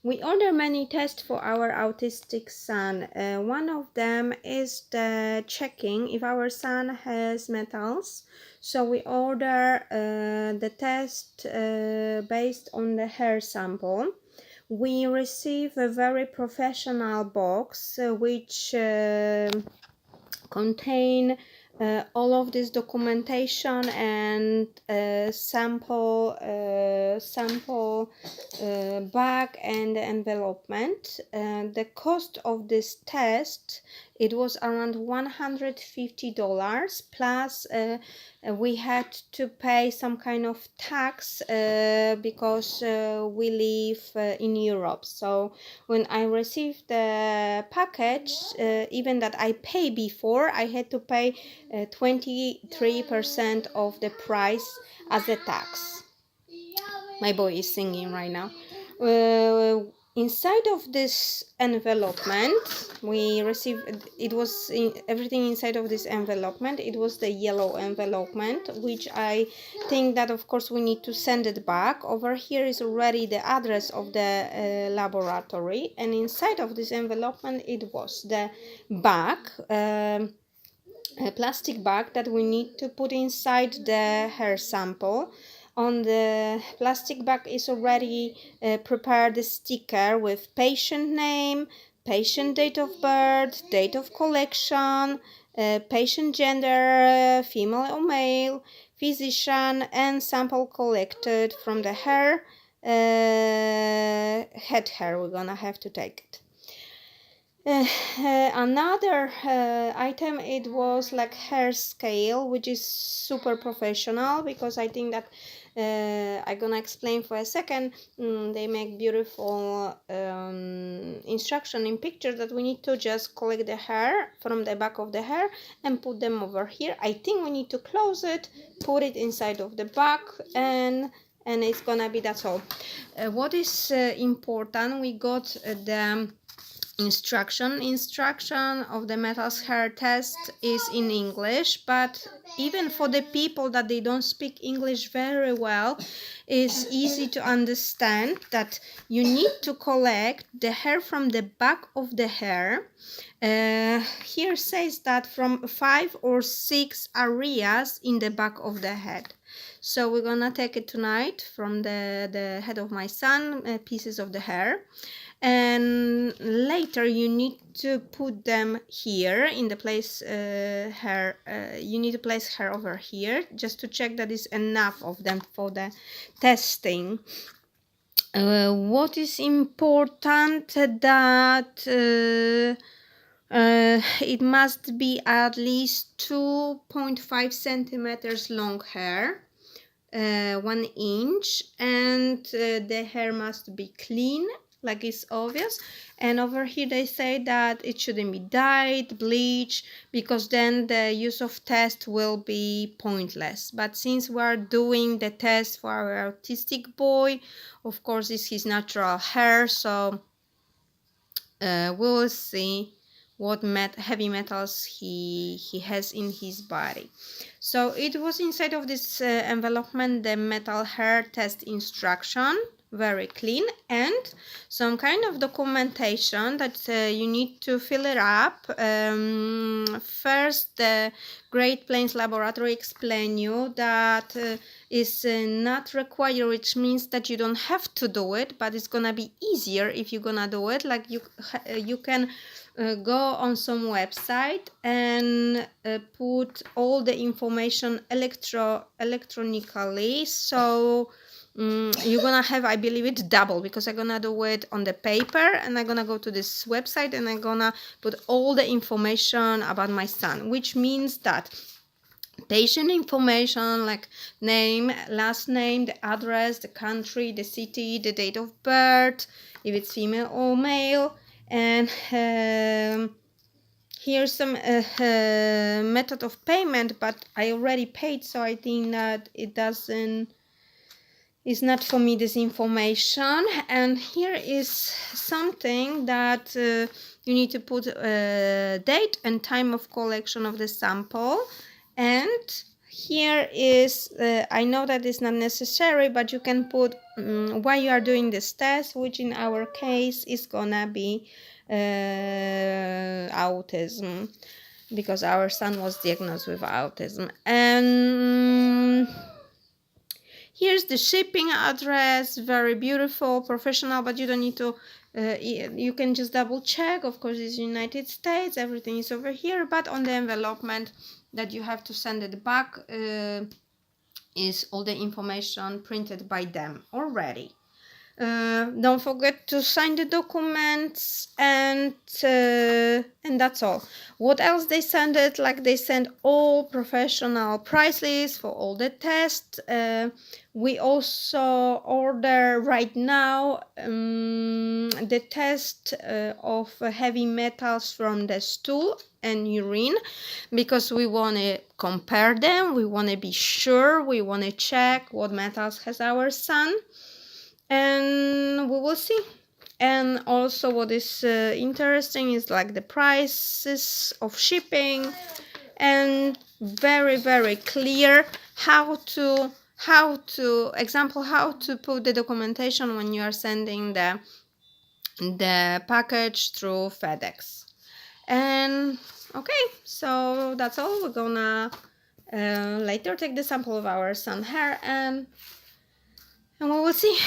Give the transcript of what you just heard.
We order many tests for our autistic son. One of them is the checking if our son has metals. So we order the test based on the hair sample. We receive a very professional box which contain all of this documentation and sample bag and envelopment. The cost of this test, it was around $150 plus we had to pay some kind of tax because we live in Europe. So when I received the package, even that I pay before, I had to pay 23% of the price as a tax. My boy is singing right now. Inside of this envelopment, we received, it was everything inside of this envelopment. It was the yellow envelopment, which I think that of course we need to send it back. Over here is already the address of the laboratory, and inside of this envelopment it was the bag, a plastic bag that we need to put inside the hair sample. On the plastic bag is already prepared a sticker with patient name, patient date of birth, date of collection, patient gender, female or male, physician, and sample collected from the hair, head hair. We're gonna have to take it. Another item, it was like hair scale, which is super professional, because I think that I'm gonna explain for a second. They make beautiful instruction in picture that we need to just collect the hair from the back of the hair and put them over here. I think we need to close it, put it inside of the bag, and it's gonna be, that's all. What is important, we got the instruction of the metals hair test is in English, but even for the people that they don't speak English very well, it's easy to understand that you need to collect the hair from the back of the hair. Here says that from 5 or 6 areas in the back of the head. So we're gonna take it tonight from the head of my son, pieces of the hair, and later you need to put them here in the place hair. You need to place hair over here just to check that is enough of them for the testing. What is important, that it must be at least 2.5 centimeters long hair, 1 inch, and the hair must be clean, like it's obvious. And over here they say that it shouldn't be dyed, bleached, because then the use of test will be pointless. But since we are doing the test for our autistic boy, of course it's his natural hair, so we will see what heavy metals he has in his body. So it was inside of this envelopment, the metal hair test instruction, very clean, and some kind of documentation that you need to fill it up. First, the Great Plains Laboratory explain you that is not required, which means that you don't have to do it, but it's gonna be easier if you're gonna do it. Like you can go on some website and put all the information electronically. So you're gonna have, I believe, it double, because I'm gonna do it on the paper, and I'm gonna go to this website and I'm gonna put all the information about my son, which means that patient information like name, last name, the address, the country, the city, the date of birth, if it's female or male, and here's some method of payment, but I already paid, so I think that it's not for me, this information. And here is something that you need to put date and time of collection of the sample, and here is, I know that it's not necessary, but you can put why you are doing this test, which in our case is gonna be autism, because our son was diagnosed with autism. And here's the shipping address, very beautiful, professional, but you don't need to, you can just double check. Of course, it's United States, everything is over here, but on the envelopment that you have to send it back is all the information printed by them already. Don't forget to sign the documents, and that's all. What else they send it? Like, they send all professional price lists for all the tests. We also order right now the test of heavy metals from the stool and urine, because we want to compare them, we want to be sure, we want to check what metals has our son, and we will see. And also what is interesting is like the prices of shipping, and very, very clear how to put the documentation when you are sending the package through FedEx. And okay, so that's all. We're gonna later take the sample of our son hair, and we will see.